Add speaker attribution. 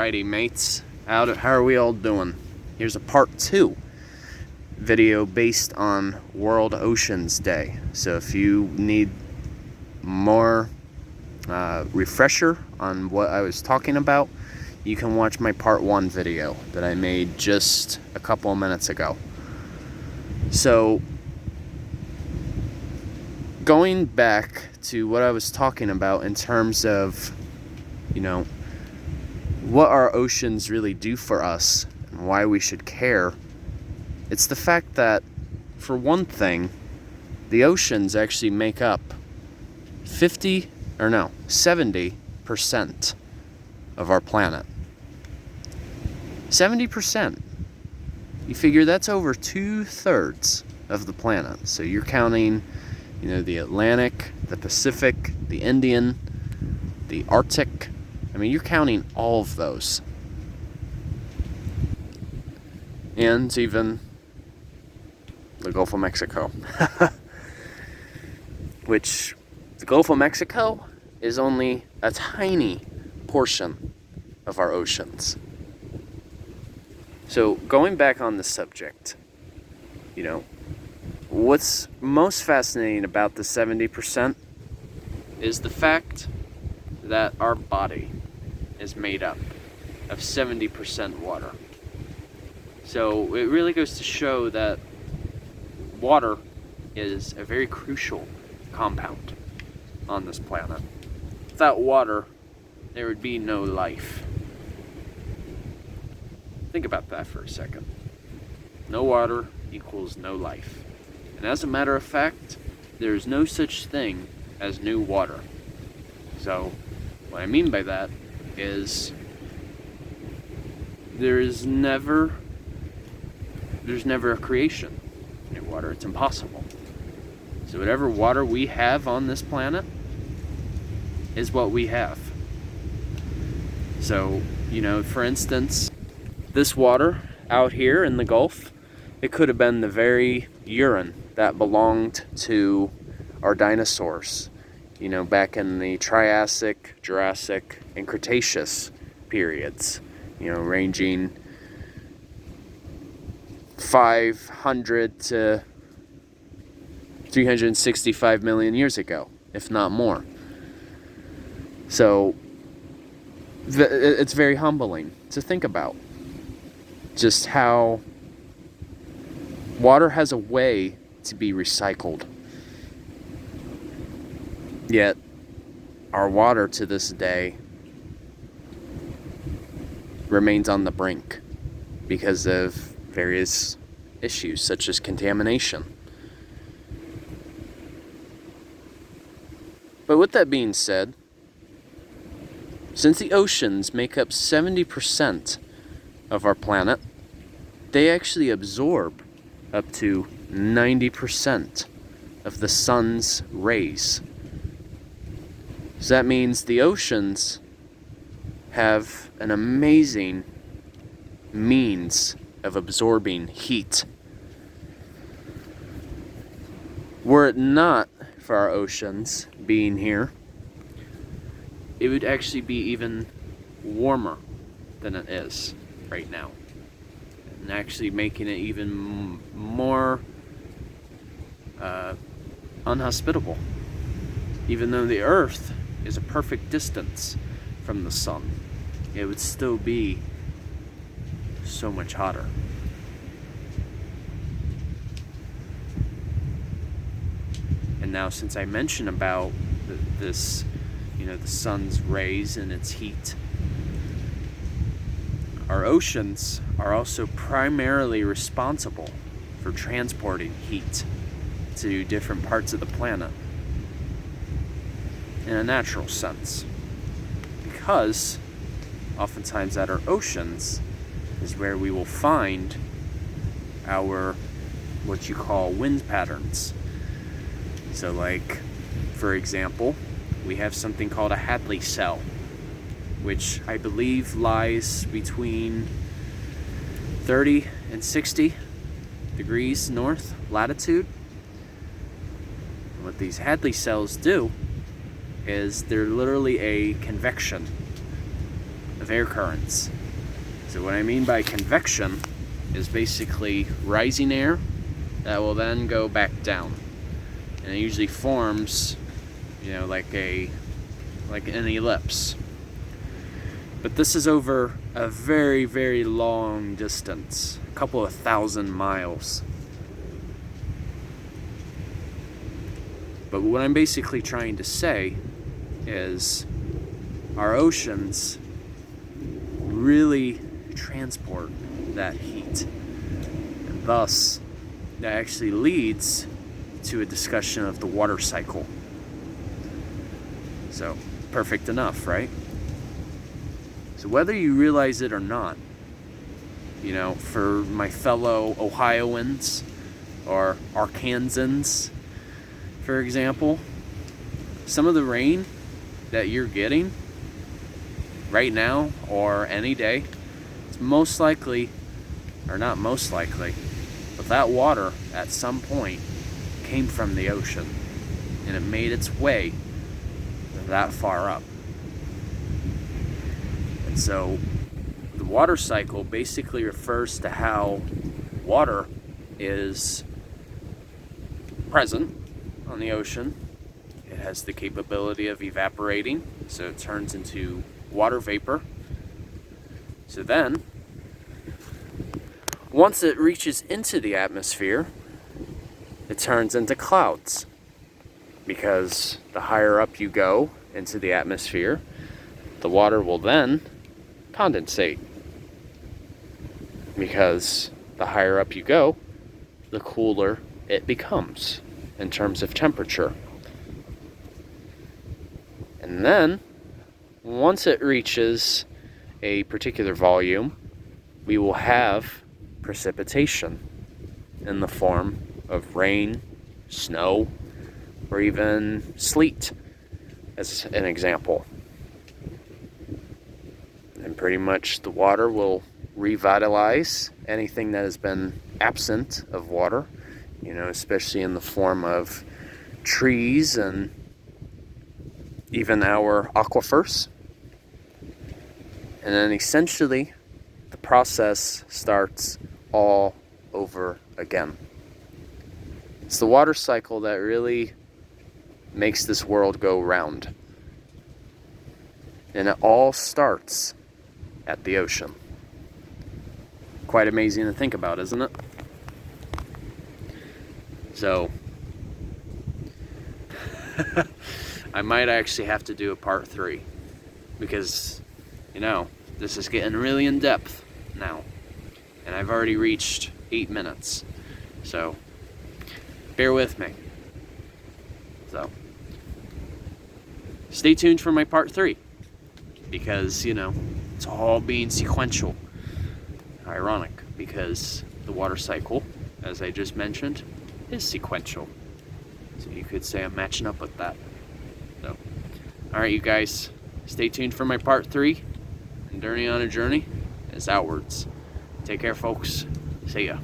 Speaker 1: Alrighty, mates. How are we all doing? Here's a part 2 video based on World Oceans Day. So if you need more refresher on what I was talking about, you can watch my part 1 video that I made just a couple of minutes ago. So going back to what I was talking about in terms of, what our oceans really do for us and why we should care, it's the fact that, for one thing, the oceans actually make up 70% of our planet. 70%. You figure that's over 2/3 of the planet. So you're counting, the Atlantic, the Pacific, the Indian, the Arctic. I mean, you're counting all of those. And even the Gulf of Mexico. Which, the Gulf of Mexico is only a tiny portion of our oceans. So, going back on the subject, what's most fascinating about the 70% is the fact that our body is made up of 70% water. So it really goes to show that water is a very crucial compound on this planet. Without water, there would be no life. Think about that for a second. No water equals no life. And as a matter of fact, there is no such thing as new water. So what I mean by that is there's never a creation of new water. It's impossible. So whatever water we have on this planet is what we have. So, for instance, this water out here in the Gulf, it could have been the very urine that belonged to our dinosaurs, back in the Triassic, Jurassic, and Cretaceous periods, ranging 500 to 365 million years ago, if not more. So it's very humbling to think about just how water has a way to be recycled. Yet, our water to this day remains on the brink because of various issues such as contamination. But with that being said, since the oceans make up 70% of our planet, they actually absorb up to 90% of the sun's rays. So that means the oceans have an amazing means of absorbing heat. Were it not for our oceans being here, it would actually be even warmer than it is right now, and actually making it even more unhospitable. Even though the Earth is a perfect distance from the sun, it would still be so much hotter. And now, since I mentioned about this, the sun's rays and its heat, our oceans are also primarily responsible for transporting heat to different parts of the planet in a natural sense, because oftentimes at our oceans is where we will find our what you call wind patterns. So, like, for example, we have something called a Hadley cell, which I believe lies between 30 and 60 degrees north latitude. What these Hadley cells do is they're literally a convection of air currents. So what I mean by convection is basically rising air that will then go back down. And it usually forms, like an ellipse. But this is over a very, very long distance, a couple of 1,000 miles. But what I'm basically trying to say is our oceans really transport that heat. And thus, that actually leads to a discussion of the water cycle. So, perfect enough, right? So whether you realize it or not, for my fellow Ohioans or Arkansans, for example, some of the rain that you're getting right now or any day, it's most likely, or not most likely, but that water at some point came from the ocean and it made its way that far up. And so the water cycle basically refers to how water is present on the ocean. It has the capability of evaporating, so it turns into water vapor. So then, once it reaches into the atmosphere, it turns into clouds. Because the higher up you go into the atmosphere, the water will then condensate. Because the higher up you go, the cooler it becomes in terms of temperature. And then, once it reaches a particular volume, we will have precipitation in the form of rain, snow, or even sleet, as an example. And pretty much the water will revitalize anything that has been absent of water, especially in the form of trees and even our aquifers. And then essentially the process starts all over again. It's the water cycle that really makes this world go round. And it all starts at the ocean. Quite amazing to think about, isn't it? So, I might actually have to do a part 3. Because, this is getting really in depth now. And I've already reached 8 minutes. So, bear with me. So, stay tuned for my part 3. Because, it's all being sequential. Ironic, because the water cycle, as I just mentioned, is sequential. So you could say I'm matching up with that. So, alright you guys, stay tuned for my part 3. And Journey on a Journey is outwards. Take care folks. See ya.